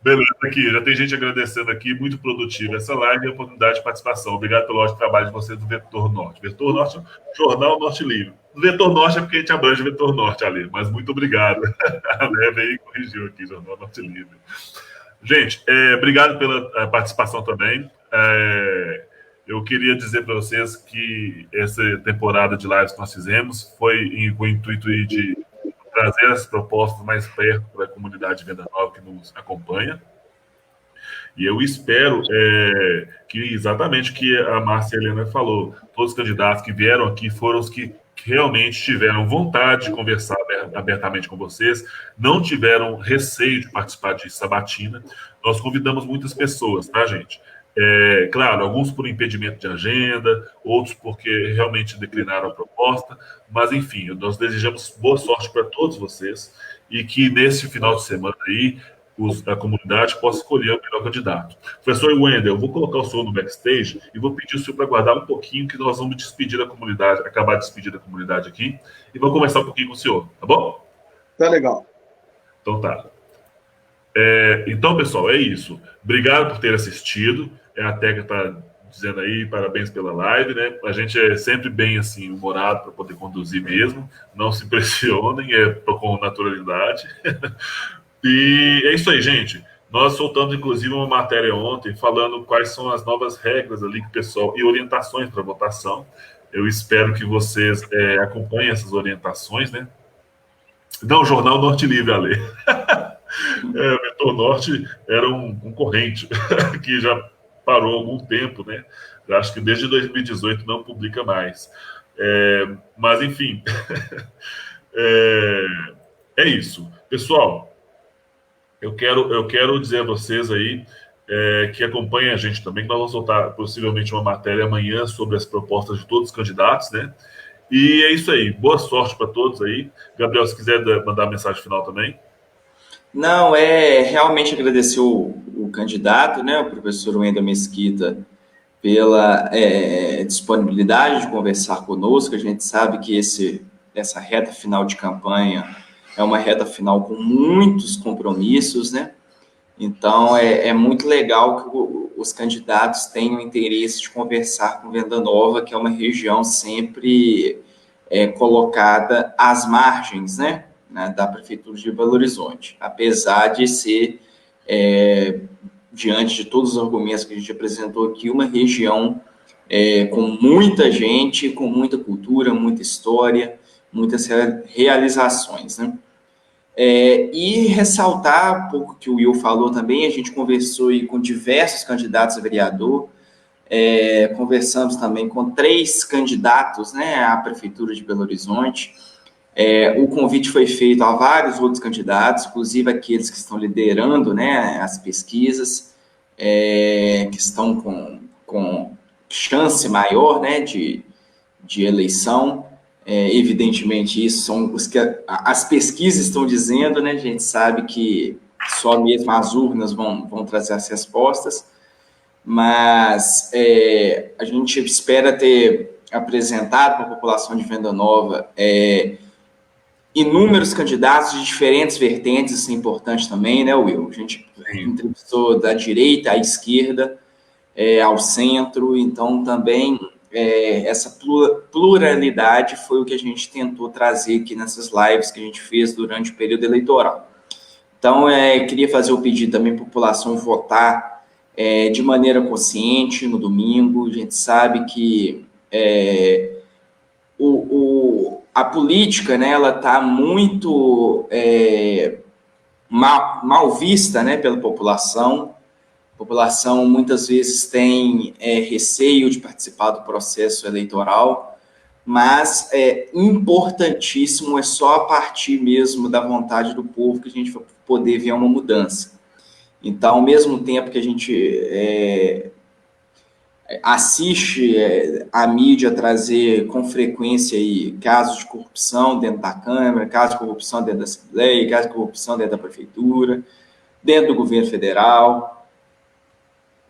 Beleza, aqui, já tem gente agradecendo aqui, muito produtivo essa live e a oportunidade de participação. Obrigado pelo ótimo trabalho de vocês do Vetor Norte. Vetor Norte, Jornal Norte Livre. O Vetor Norte é porque a gente abrange o Vetor Norte ali, mas muito obrigado. A Leve aí corrigiu aqui, Jornal Norte Livre. Gente, obrigado pela participação também. Eu queria dizer para vocês que essa temporada de lives que nós fizemos foi com o intuito de trazer as propostas mais perto para a comunidade de Venda Nova que nos acompanha. E eu espero que exatamente o que a Márcia Helena falou, todos os candidatos que vieram aqui foram os que realmente tiveram vontade de conversar abertamente com vocês, não tiveram receio de participar de sabatina. Nós convidamos muitas pessoas, tá, gente? Claro, alguns por impedimento de agenda, outros porque realmente declinaram a proposta, mas enfim, nós desejamos boa sorte para todos vocês e que nesse final de semana aí a comunidade possa escolher o melhor candidato. Professor Wendel, eu vou colocar o senhor no backstage e vou pedir o senhor para aguardar um pouquinho que nós vamos despedir da comunidade, acabar de despedir da comunidade aqui e vou conversar um pouquinho com o senhor, tá bom? Tá legal. Então tá. Então, pessoal, é isso. Obrigado por ter assistido. A Teca está dizendo aí parabéns pela live, né? A gente é sempre bem assim humorado para poder conduzir mesmo, não se impressionem, com naturalidade. E é isso aí, gente. Nós soltamos inclusive uma matéria ontem falando quais são as novas regras ali que o pessoal e orientações para votação. Eu espero que vocês acompanhem essas orientações, né? Não, o Jornal Norte Livre, Ale. O Vetor Norte era um concorrente que já parou há algum tempo, né? Eu acho que desde 2018 não publica mais. Mas, enfim, é isso. Pessoal, eu quero dizer a vocês aí que acompanhem a gente também, que nós vamos soltar possivelmente uma matéria amanhã sobre as propostas de todos os candidatos, né? E é isso aí. Boa sorte para todos aí. Gabriel, se quiser mandar a mensagem final também. Não, realmente agradecer o candidato, né, o professor Wendel Mesquita, pela disponibilidade de conversar conosco. A gente sabe que essa reta final de campanha é uma reta final com muitos compromissos, né? Então, é muito legal que os candidatos tenham interesse de conversar com Venda Nova, que é uma região sempre colocada às margens, né, da Prefeitura de Belo Horizonte, apesar de ser, diante de todos os argumentos que a gente apresentou aqui, uma região com muita gente, com muita cultura, muita história, muitas realizações, né? E ressaltar um pouco que o Will falou também, a gente conversou aí com diversos candidatos a vereador, conversamos também com 3 candidatos, né, à Prefeitura de Belo Horizonte. O convite foi feito a vários outros candidatos, inclusive aqueles que estão liderando, né, as pesquisas, que estão com chance maior, né, de eleição. Evidentemente, isso são os que as pesquisas estão dizendo, né? A gente sabe que só mesmo as urnas vão trazer as respostas, mas a gente espera ter apresentado para a população de Venda Nova inúmeros candidatos de diferentes vertentes. Isso é importante também, né, Will? A gente entrevistou da direita à esquerda, ao centro, então também essa pluralidade foi o que a gente tentou trazer aqui nessas lives que a gente fez durante o período eleitoral. Então, queria fazer o pedido também para a população votar de maneira consciente no domingo. A gente sabe que a política, né, ela está muito mal vista, né, pela população. A população muitas vezes tem receio de participar do processo eleitoral, mas é importantíssimo, é só a partir mesmo da vontade do povo que a gente vai poder ver uma mudança. Então, ao mesmo tempo que a gente assiste a mídia trazer com frequência aí casos de corrupção dentro da Câmara, casos de corrupção dentro da Assembleia, casos de corrupção dentro da Prefeitura, dentro do governo federal,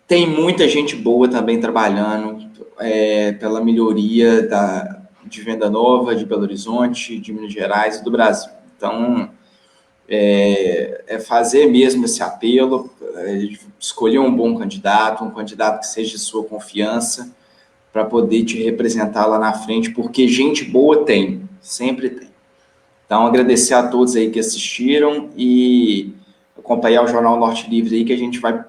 tem muita gente boa também trabalhando pela melhoria de Venda Nova, de Belo Horizonte, de Minas Gerais e do Brasil. Então, fazer mesmo esse apelo, escolher um bom candidato, um candidato que seja de sua confiança, para poder te representar lá na frente, porque gente boa tem, sempre tem. Então, agradecer a todos aí que assistiram e acompanhar o Jornal Norte Livre aí, que a gente vai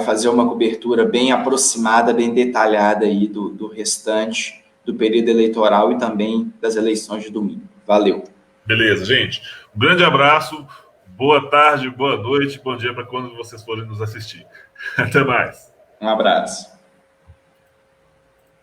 fazer uma cobertura bem aproximada, bem detalhada aí do restante do período eleitoral e também das eleições de domingo. Valeu. Beleza, gente. Um grande abraço, boa tarde, boa noite, bom dia para quando vocês forem nos assistir. Até mais. Um abraço.